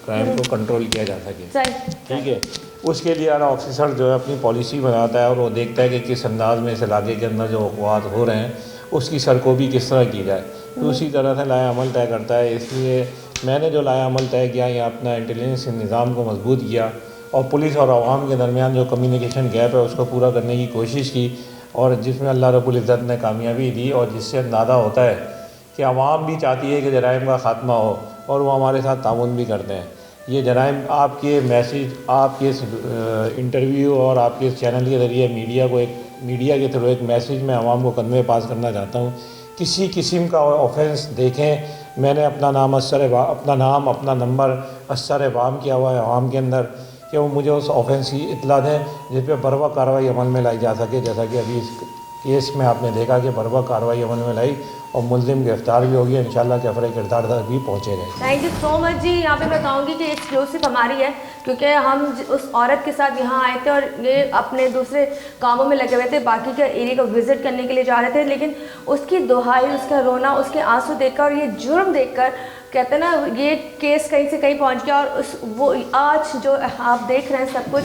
कंट्रोल किया जा सके, ठीक है। उसके लिए हर ऑफिसर जो है अपनी पॉलिसी बनाता है और वो देखता है कि किस अंदाज में इस इलाके के अंदर जो वाक़ हो रहे हैं उसकी सरकोबी किस तरह की जाए, तो उसी तरह से लाया अमल तय करता है। इसलिए मैंने जो लाया अमल तय किया या अपना इंटेलिजेंस निज़ाम को मजबूत किया और पुलिस और आवाम के दरमियान जो कम्युनिकेशन गैप है उसको पूरा करने की कोशिश की, और जिसमें अल्लाह रब्बुल इज़्ज़त ने कामयाबी दी, और जिससे अंदाज़ा होता है कि आवाम भी चाहती है कि जराइम का ख़ात्मा हो और वो हमारे साथ ताउन भी करते हैं। ये जराइम आपके मैसेज, आपके इस इंटरव्यू और आपके इस चैनल के ज़रिए मीडिया के थ्रू एक मैसेज मैं आवाम को कन्वे पास करना चाहता हूँ। किसी किस्म का ऑफेंस देखें, मैंने अपना नाम अपना नंबर असर बाम किया हुआ है आवाम के अंदर, कि वो मुझे उस ऑफेंस की इतला दें जिस पर बर्वक्त कार्रवाई अमल में लाई जा सके। जैसा कि अभी इस केस में आपने देखा कि बर्वक्त कार्रवाई अमल में लाई और मुल्ज़िम गिरफ्तार भी होगी, इंशाल्लाह कैफरे किरदार तक भी पहुँचेगा। थैंक यू सो मच जी। यहाँ पे मैं कहूँगी कि एक्सक्लूसिव हमारी है, क्योंकि हम उस औरत के साथ यहाँ आए थे और ये अपने दूसरे कामों में लगे हुए थे, बाकी के एरिया को विज़िट करने के लिए जा रहे थे, लेकिन उसकी दुहाई, उसका रोना, उसके आंसू देखकर और ये जुर्म देखकर कहते हैं ना ये केस कहीं से कहीं पहुँच गया। और वो आज जो आप देख रहे हैं सब कुछ,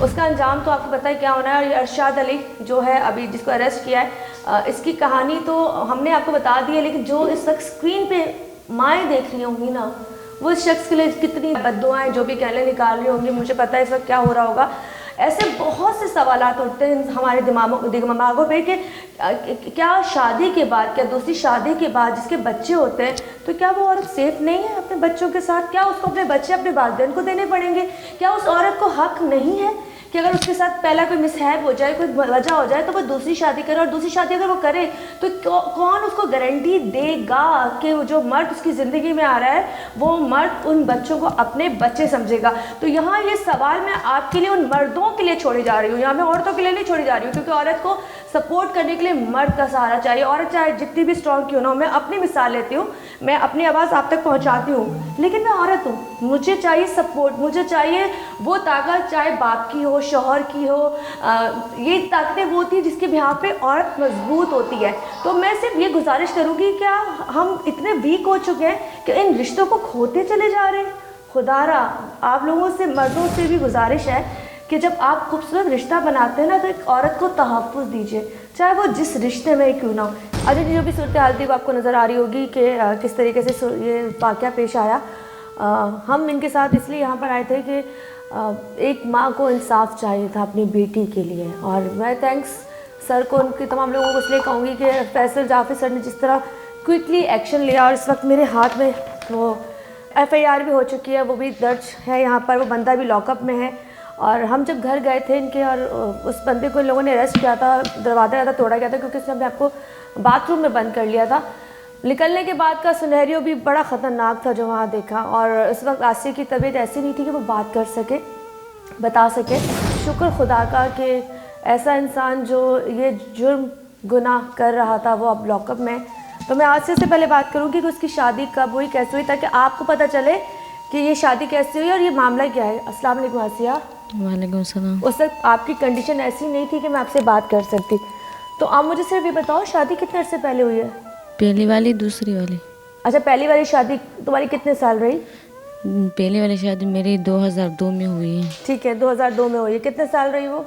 उसका अंजाम तो आपको पता है क्या होना है। और ये अरशाद अली जो है अभी जिसको अरेस्ट किया है, इसकी कहानी तो हमने आपको बता दी है, लेकिन जो इस वक्त स्क्रीन पे माएँ देख रही होंगी ना, वो इस शख्स के लिए कितनी बद्दुआएं जो भी कहने निकाल रही होंगी, मुझे पता है इस वक्त क्या हो रहा होगा। ऐसे बहुत से सवालात उठते हैं हमारे दिमागों पे कि क्या शादी के बाद, क्या दूसरी शादी के बाद जिसके बच्चे होते हैं, तो क्या वो औरत सेफ नहीं है अपने बच्चों के साथ? क्या उसको अपने बच्चे अपने वालिदैन को देने पड़ेंगे? क्या उस औरत को हक नहीं है कि अगर उसके साथ पहला कोई मिसहैप हो जाए, कोई वजह हो जाए, तो वो दूसरी शादी करे? और दूसरी शादी अगर वो करे तो कौन उसको गारंटी देगा कि वो जो मर्द उसकी ज़िंदगी में आ रहा है वो मर्द उन बच्चों को अपने बच्चे समझेगा? तो यहाँ ये सवाल मैं आपके लिए, उन मर्दों के लिए छोड़ी जा रही हूँ, यहाँ मैं औरतों के लिए नहीं छोड़ी जा रही हूँ, क्योंकि औरत को सपोर्ट करने के लिए मर्द का सहारा चाहिए। औरत चाहे जितनी भी स्ट्रॉन्ग क्यों ना हो, मैं अपनी मिसाल लेती हूँ, मैं अपनी आवाज़ आप तक पहुँचाती हूँ, लेकिन मैं औरत हूँ, मुझे चाहिए सपोर्ट, मुझे चाहिए वो ताकत, चाहे बाप की हो, शौहर की हो, ये ताकतें वो होती है जिसके बिहार पे औरत मजबूत होती है। तो मैं सिर्फ ये गुजारिश करूँगी, क्या हम इतने वीक हो चुके हैं कि इन रिश्तों को खोते चले जा रहे हैं? खुदारा आप लोगों से, मर्दों से भी गुजारिश है कि जब आप खूबसूरत रिश्ता बनाते हैं ना, तो एक औरत को तहफ़्फ़ुज़ दीजिए, चाहे वो जिस रिश्ते में क्यों ना हो। अजय जी, जो भी सूरत हाल थी वो आपको नज़र आ रही होगी कि किस तरीके से ये वाक़या पेश आया। हम इनके साथ इसलिए यहाँ पर आए थे कि एक माँ को इंसाफ चाहिए था अपनी बेटी के लिए, और मैं थैंक्स सर को, उनके तमाम लोगों को इसलिए कहूँगी कि फैसल जाफरी सर ने जिस तरह क्विकली एक्शन लिया, और इस वक्त मेरे हाथ में वो FIR भी हो चुकी है, वो भी दर्ज है यहाँ पर, वो बंदा भी लॉकअप में है। और हम जब घर गए थे इनके, और उस बंदे को इन लोगों ने अरेस्ट किया था, दरवाज़ा तोड़ा गया था क्योंकि उसने अपने आपको बाथरूम में बंद कर लिया था। निकलने के बाद का सिनेरियो भी बड़ा ख़तरनाक था जो वहाँ देखा, और इस वक्त आसिया की तबीयत ऐसी नहीं थी कि वो बात कर सके, बता सके। शुक्र खुदा का कि ऐसा इंसान जो ये जुर्म गुनाह कर रहा था वो अब लॉकअप में। तो मैं आसिया से पहले बात करूँगी कि उसकी शादी कब हुई, कैसे हुई, ताकि आपको पता चले कि ये शादी कैसे हुई और ये मामला क्या है। अस्सलाम वालेकुम आसिया। वालेकुम सलाम। उस वक्त आपकी कंडीशन ऐसी नहीं थी कि मैं आपसे बात कर सकती, तो आप मुझे सिर्फ ये बताओ शादी कितने अर्से पहले हुई है? पहली वाली, दूसरी वाली। अच्छा, पहली वाली शादी तुम्हारी कितने साल रही? पहली वाली शादी मेरी 2002 में हुई है। ठीक है, 2002 में हुई है। कितने साल रही वो?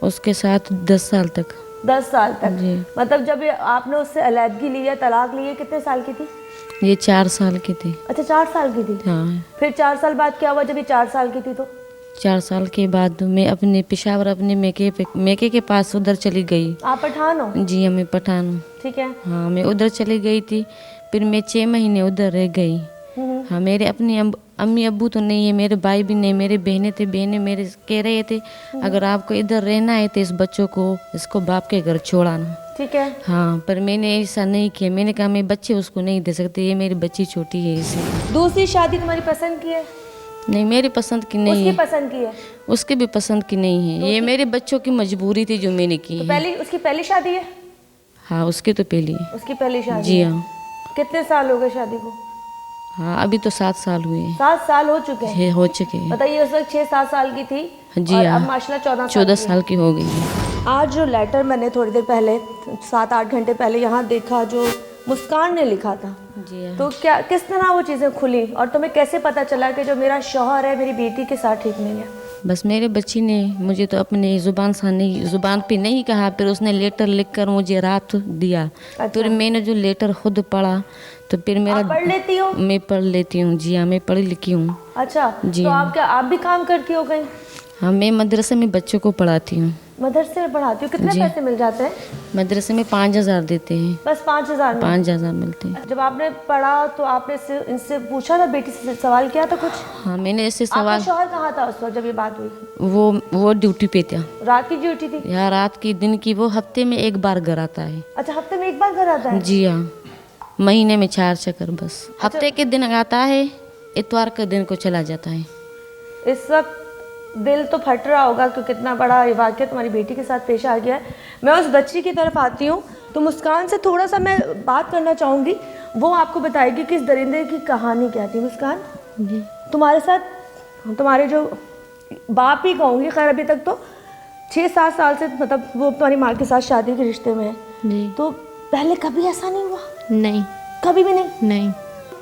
उसके साथ 10 साल तक। 10 साल तक जी। मतलब जब आपने उससे अलहदगी ली है, तलाक ली है, कितने साल की थी? ये 4 साल की थी। अच्छा, 4 साल की थी। हाँ। फिर 4 साल बाद क्या हुआ जब ये 4 साल की थी? तो 4 साल के बाद मैं अपने पेशावर अपने मेके के पास उधर चली गई। आप पठान हो? जी हाँ, मैं पठान हूँ। ठीक है। हाँ, मैं उधर चली गई थी, फिर मैं 6 महीने उधर रह गई। हाँ, मेरे अपने अम्मी अब्बू तो नहीं है, मेरे भाई भी नहीं, मेरे बहनें मेरे कह रहे थे अगर आपको इधर रहना है तो इस बच्चों को इसको बाप के घर छोड़ाना। ठीक है। हाँ, पर मैंने ऐसा नहीं किया। मैंने कहा मैं बच्चे उसको नहीं दे सकती, ये मेरी बच्ची छोटी है इसे। दूसरी शादी तुम्हारी पसंद की है? नहीं, मेरी पसंद की नहीं उसकी है। पसंद की है? उसके भी पसंद की नहीं है, ये मेरे बच्चों की मजबूरी थी जो मैंने की तो है। पहली उसकी पहली शादी है? हाँ, उसकी तो पहली है। उसकी पहली शादी जी है। हाँ। कितने साल हो गए शादी को? हाँ, अभी तो 7 साल हुए हैं। 7 साल हो चुके हैं? हो चुके हैं। बताइए, उस वक्त 6-7 साल की थी जी और हाँ। अब माशाल्लाह 14 14 की है। साल की हो गई है। आज जो लेटर मैंने थोड़ी देर पहले 7-8 घंटे पहले यहाँ देखा, जो मुस्कान ने लिखा था, जी हाँ। तो क्या किस तरह वो चीज़ें खुली और तुम्हें कैसे पता चला कि जो मेरा शौहर है मेरी बेटी के साथ ठीक नहीं है? बस मेरे बच्ची ने मुझे तो अपने ज़ुबान पे नहीं कहा, फिर उसने लेटर लिखकर मुझे रात दिया। फिर मैंने जो लेटर खुद पढ़ा तो फिर मेरा आप पढ़ लेती हो? मैं पढ़ लेती हूँ। जी हाँ, मैं पढ़ी लिखी हूँ। अच्छा, जी तो हाँ। आप भी काम करती हो कहीं? हाँ, मैं मदरसे में बच्चों को पढ़ाती हूँ। मदरसे में पढ़ाती हो? कितने जी। पैसे मिल जाते हैं? मदरसे में 5,000 देते हैं। बस 5,000 में? 5,000 मिलते हैं। जब आपने पढ़ा तो आपने इनसे पूछा था, बेटी से सवाल किया था कुछ? हाँ, मैंने ऐसे आपका सवाल, शौहर कहाँ था उस वक्त जब ये बात हुई? वो ड्यूटी पे था। रात की ड्यूटी थी? या रात की, दिन की, वो हफ्ते में एक बार घर आता है। अच्छा, हफ्ते में एक बार घर आता है? जी हाँ, महीने में 4 चक्कर बस। हफ्ते के दिन आता है, इतवार के दिन को चला जाता है। इस वक्त दिल तो फट रहा होगा कि कितना बड़ा ये वाक़या तुम्हारी बेटी के साथ पेश आ गया है। मैं उस बच्ची की तरफ आती हूँ तो मुस्कान से थोड़ा सा मैं बात करना चाहूँगी, वो आपको बताएगी कि इस दरिंदे की कहानी क्या थी। मुस्कान जी। तुम्हारे साथ तुम्हारे जो बाप ही कहूँगी, खैर अभी तक तो 6-7 साल से मतलब वो तुम्हारी माँ के साथ शादी के रिश्ते में है, जी। तो पहले कभी ऐसा नहीं हुआ? नहीं, कभी भी नहीं? नहीं,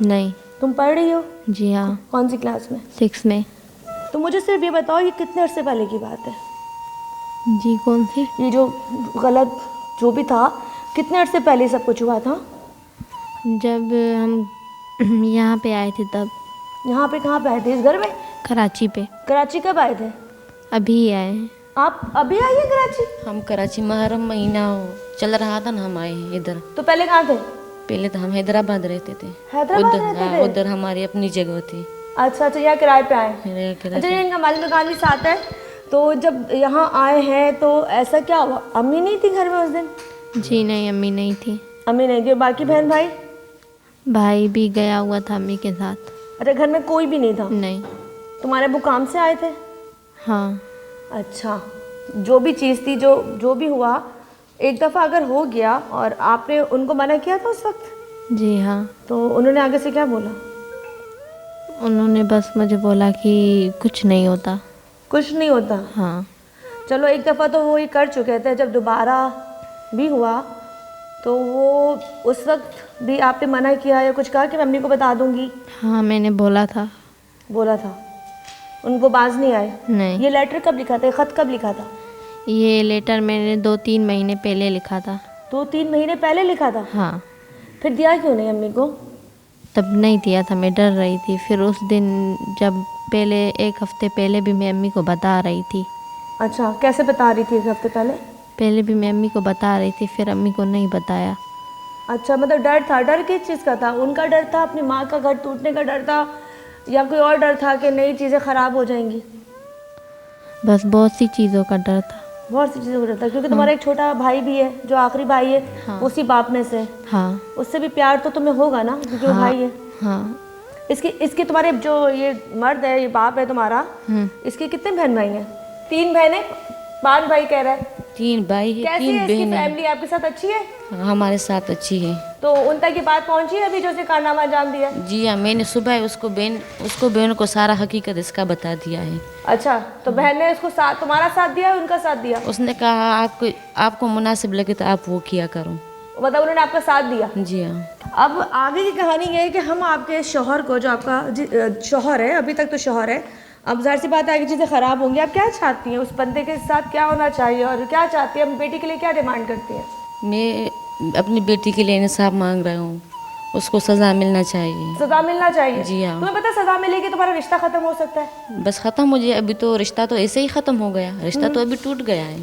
नहीं। तुम पढ़ रही हो? जी हाँ, कौन सी क्लास में? 6 में। तो मुझे सिर्फ ये बताओ, ये कितने अरसे पहले की बात है? जी, कौन सी? ये जो गलत जो भी था, कितने अरसे पहले सब कुछ हुआ था? जब हम यहाँ पे आए थे तब। यहाँ पे कहाँ पे आए थे? इस घर में? कराची पे। कराची कब आए थे? अभी ही आए हैं। आप अभी आई हैं कराची? हम कराची मुहर्रम महीना चल रहा था ना, हम आए इधर। तो पहले कहाँ थे? पहले तो हम हैदराबाद रहते थे। हैदराबाद उधर, रहते हाँ, थे? उधर हमारी अपनी जगह थी। अच्छा अच्छा, यहाँ किराए पे आए? मेरे अच्छा, कराची। ये इनका मालिक दुकान भी साथ है। तो जब यहाँ आए हैं तो ऐसा क्या हुआ? अम्मी नहीं थी घर में उस दिन? जी नहीं, अम्मी नहीं थी। अम्मी नहीं थी, और बाकी बहन भाई? भाई भी गया हुआ था अम्मी के साथ। अच्छा, घर में कोई भी नहीं था? नहीं। तुम्हारे अबू काम से आए थे? हाँ। अच्छा, जो भी चीज़ थी, जो भी हुआ, एक दफ़ा अगर हो गया और आपने उनको मना किया था उस वक्त, जी हाँ। तो उन्होंने आगे से क्या बोला? उन्होंने बस मुझे बोला कि कुछ नहीं होता। कुछ नहीं होता? हाँ। चलो, एक दफ़ा तो वो ये कर चुके थे, जब दोबारा भी हुआ तो वो उस वक्त भी आपने मना किया या कुछ कहा कि मैं मम्मी को बता दूंगी? हाँ, मैंने बोला था। बोला था, उनको बाज नहीं आए? नहीं। ये लेटर कब लिखा था, ये ख़त कब लिखा था? ये लेटर मैंने 2-3 महीने पहले लिखा था। 2-3 महीने पहले लिखा था? हाँ। फिर दिया क्यों नहीं अम्मी को? तब नहीं दिया था, मैं डर रही थी। फिर उस दिन जब पहले 1 हफ्ते पहले भी मैं अम्मी को बता रही थी। अच्छा, कैसे बता रही थी 1 हफ्ते पहले? पहले भी मैं अम्मी को बता रही थी, फिर अम्मी को नहीं बताया। अच्छा, मतलब डर था? डर किस चीज़ का था? उनका डर था, अपनी माँ का घर टूटने का डर था, या कोई और डर था कि नई चीज़ें ख़राब हो जाएंगी? बस बहुत सी चीज़ों का डर था। बहुत सी चीज़ों का डर था, क्योंकि तुम्हारा एक छोटा भाई भी है जो आखिरी भाई है। हाँ। उसी बाप में से। हाँ। उससे भी प्यार तो तुम्हें होगा ना, क्योंकि वो भाई है। हाँ। इसके तुम्हारे जो ये मर्द है, ये बाप है तुम्हारा, इसके कितने बहन भाई हैं? 3 बहनें, 5 भाई कह रहा है। 3 भाई है, कैसी 3 है इसकी बहन है। फैमिली? आपके साथ अच्छी है? हाँ, हमारे साथ अच्छी है। तो उन तक ये बात पहुंची है अभी जो उसने कारनामा अंजाम दिया? जी हाँ, मैंने सुबह उसको बहन को सारा हकीकत इसका बता दिया है। अच्छा, तो बहन ने उसको साथ, तुम्हारा साथ दिया, उनका साथ दिया? उसने कहा आपको मुनासिब लगे तो आप वो किया करो। मतलब उन्होंने आपका साथ दिया? जी हाँ। अब आगे की कहानी ये है कि हम आपके शौहर को, जो आपका शौहर है, अभी तक तो शौहर है, अब ज़ाहिर सी बात है आगे चीज़ें ख़राब होंगी, आप क्या चाहती हैं? उस बंदे के साथ क्या होना चाहिए और क्या चाहती हैं? अपनी बेटी के लिए क्या डिमांड करती हैं? मैं अपनी बेटी के लिए इंसाफ मांग रहा हूँ। उसको सज़ा मिलना चाहिए। सजा मिलना चाहिए। जी हाँ। तुम्हें पता है सजा मिलेगी तुम्हारा रिश्ता खत्म हो सकता है। बस ख़त्म हो जाए, अभी तो रिश्ता तो ऐसे ही ख़त्म हो गया, रिश्ता तो अभी टूट गया है,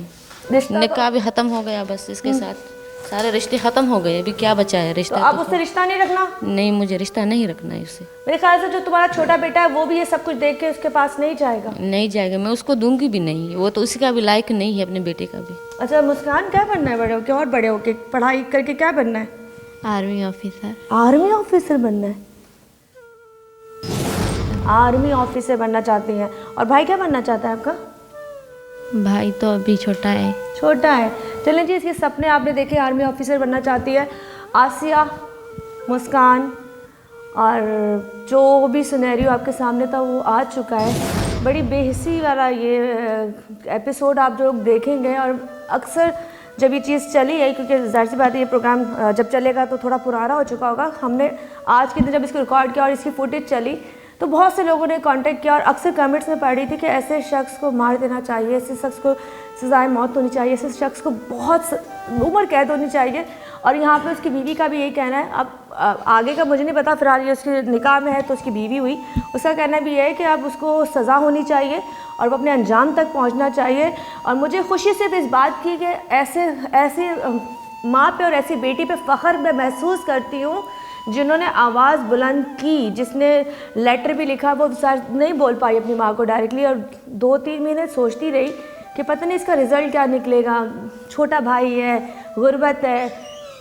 रिश्ता निकाह भी ख़त्म हो गया, बस इसके साथ सारे रिश्ते ख़त्म हो गए, अभी क्या बचा है तो रिश्ता। अब उससे रिश्ता नहीं रखना। नहीं, मुझे रिश्ता नहीं रखना है उससे। मेरे ख्याल से जो तुम्हारा छोटा बेटा है वो भी ये सब कुछ देख के उसके पास नहीं जाएगा। नहीं जाएगा, मैं उसको दूंगी भी नहीं, वो तो उसी का भी लायक नहीं है, अपने बेटे का भी। अच्छा मुस्कान, क्या बनना है बड़े होके और बड़े होके पढ़ाई करके क्या बनना है? Army officer. आर्मी ऑफिसर बनना है। आर्मी ऑफिसर बनना चाहती हैं। और भाई क्या बनना चाहता है आपका? भाई तो अभी छोटा है। छोटा है। चलें जी, इसके सपने आपने देखे, आर्मी ऑफिसर बनना चाहती है आसिया, मुस्कान, और जो भी सिनेरियो आपके सामने था वो आ चुका है। बड़ी बेहिसी वाला ये एपिसोड आप जो देखेंगे, और अक्सर जब ये चीज़ चली है, क्योंकि ज़ाहिर सी बात है ये प्रोग्राम जब चलेगा तो थोड़ा पुराना हो चुका होगा, हमने आज के दिन जब इसको रिकॉर्ड किया और इसकी फुटेज चली तो बहुत से लोगों ने कांटेक्ट किया और अक्सर कमेंट्स में पढ़ रही थी कि ऐसे शख्स को मार देना चाहिए, ऐसे शख्स को सज़ाए मौत होनी चाहिए, ऐसे शख्स को बहुत उम्र कैद होनी चाहिए। और यहाँ पे उसकी बीवी का भी यही कहना है। अब आगे का मुझे नहीं पता, फिलहाल ये उसके निकाह में है तो उसकी बीवी हुई, उसका कहना भी है कि अब उसको सज़ा होनी चाहिए और वो अपने अंजाम तक पहुँचना चाहिए। और मुझे खुशी सिर्फ इस बात की कि ऐसे माँ पे और ऐसी बेटी पे फ़ख्र मैं महसूस करती हूँ जिन्होंने आवाज़ बुलंद की, जिसने लेटर भी लिखा। वो शायद नहीं बोल पाई अपनी माँ को डायरेक्टली, और 2-3 महीने सोचती रही कि पता नहीं इसका रिज़ल्ट क्या निकलेगा, छोटा भाई है, गुर्बत है,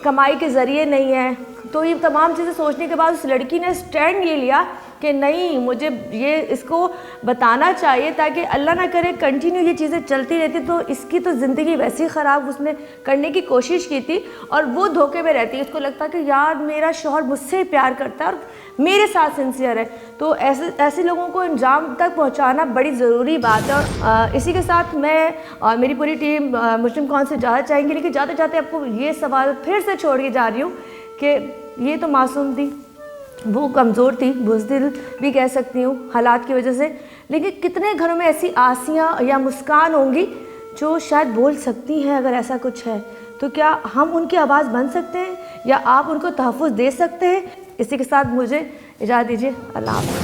कमाई के ज़रिए नहीं है। तो ये तमाम चीज़ें सोचने के बाद उस लड़की ने स्टैंड ये लिया कि नहीं, मुझे ये इसको बताना चाहिए, ताकि अल्लाह ना करे कंटिन्यू ये चीज़ें चलती रहती तो इसकी तो ज़िंदगी वैसे ही ख़राब उसने करने की कोशिश की थी और वो धोखे में रहती है। उसको लगता कि यार मेरा शौहर मुझसे ही प्यार करता है और मेरे साथ सिंसियर है। तो ऐसे लोगों को अंजाम तक पहुंचाना बड़ी ज़रूरी बात है। और इसी के साथ मैं और मेरी पूरी टीम मुस्लिम कौन से जाना चाहेंगे, लेकिन जाते जाते आपको ये सवाल फिर से छोड़ के जा रही हूँ कि ये तो मासूम थी, वो कमज़ोर थी, बुज़दिल भी कह सकती हूँ हालात की वजह से, लेकिन कितने घरों में ऐसी आसियाँ या मुस्कान होंगी जो शायद बोल सकती हैं अगर ऐसा कुछ है। तो क्या हम उनकी आवाज़ बन सकते हैं या आप उनको तहफ़्फ़ुज़ दे सकते हैं? इसी के साथ मुझे इजाज़त दीजिए। अल्लाह हाफ़िज़।